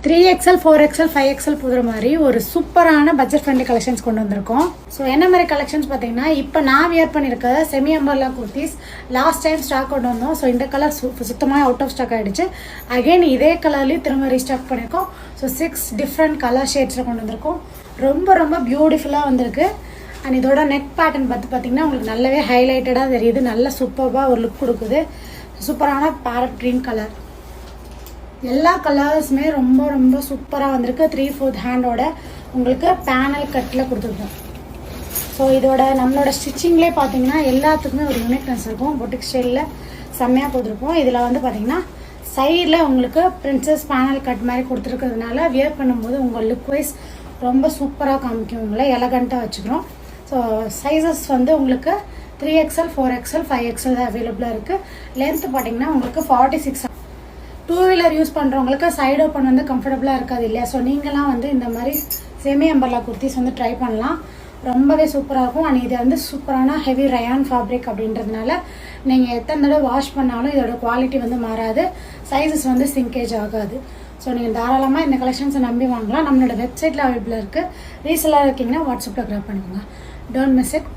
3XL 4XL 5XL போகிற மாதிரி ஒரு சூப்பரான பட்ஜெட் ஃப்ரெண்ட்லி கலெக்ஷன்ஸ் கொண்டு வந்திருக்கோம். ஸோ என்ன மாதிரி கலெக்ஷன்ஸ் பார்த்தீங்கன்னா, இப்போ நான் வியர் பண்ணியிருக்க semi umbrella kurtis last time stock கொண்டு வந்தோம். ஸோ இந்த கலர் சுத்தமாக அவுட் ஆஃப் ஸ்டாக் ஆகிடுச்சு. அகெயின் இதே கலர்லேயும் திரும்ப ரீஸ்டாக் பண்ணியிருக்கோம். ஸோ 6 டிஃப்ரெண்ட் கலர் ஷேட்ஸில் கொண்டு வந்திருக்கோம். ரொம்ப ரொம்ப பியூட்டிஃபுல்லாக வந்திருக்கு. அண்ட் இதோட நெக் பேட்டர்ன் பார்த்தீங்கன்னா உங்களுக்கு நல்லாவே ஹைலைட்டடாக தெரியுது. நல்ல சூப்பராக ஒரு லுக் கொடுக்குது. சூப்பரான பேரட் க்ரீன் கலர். எல்லா கலர்ஸுமே ரொம்ப ரொம்ப சூப்பராக வந்திருக்கு. 3/4 ஹேண்டோட உங்களுக்கு பேனல் கட்டில் கொடுத்துருக்கோம். ஸோ இதோட நம்மளோட ஸ்டிச்சிங்லேயே பார்த்தீங்கன்னா எல்லாத்துக்குமே ஒரு யூனிக்னஸ் இருக்கும். பொட்டிக் ஸ்டைலில் செம்மையாக கொடுத்துருப்போம். இதில் வந்து பார்த்தீங்கன்னா சைடில் உங்களுக்கு பிரின்சஸ் பேனல் கட் மாதிரி கொடுத்துருக்கிறதுனால வியர் பண்ணும்போது உங்கள் லுக் வைஸ் ரொம்ப சூப்பராக காமிக்கும். உங்களை எலகண்ட்டாக வச்சுக்கிறோம். ஸோ சைஸஸ் வந்து உங்களுக்கு 3XL 4XL 5XL தான் அவைலபிளாக இருக்குது. லென்த்து பார்த்தீங்கன்னா உங்களுக்கு 46. 2 வீலர் யூஸ் பண்ணுறவங்களுக்கு சைடு ஓப்பன் வந்து கம்ஃபர்டபுளாக இருக்காது இல்லையா? ஸோ நீங்களாம் வந்து இந்த மாதிரி செமி அம்பர்லா குர்த்திஸ் வந்து ட்ரை பண்ணலாம். ரொம்பவே சூப்பராக இருக்கும். அண்ட் இது வந்து சூப்பரான ஹெவி ரயான் ஃபேப்ரிக் அப்படின்றதுனால நீங்கள் எத்தனை தடவை வாஷ் பண்ணாலும் இதோட குவாலிட்டி வந்து மாறாது. சைஸஸ் வந்து சிங்கேஜ் ஆகாது. ஸோ நீங்கள் தாராளமாக இந்த கலெக்ஷன்ஸை நம்பி வாங்கலாம். நம்மளோட வெப்சைட்டில் அவைலபிளாக இருக்குது. ரீசெல்லாக இருக்கீங்கன்னா வாட்ஸ்அப்பில் கிராப் பண்ணிக்கோங்க. Don't miss it.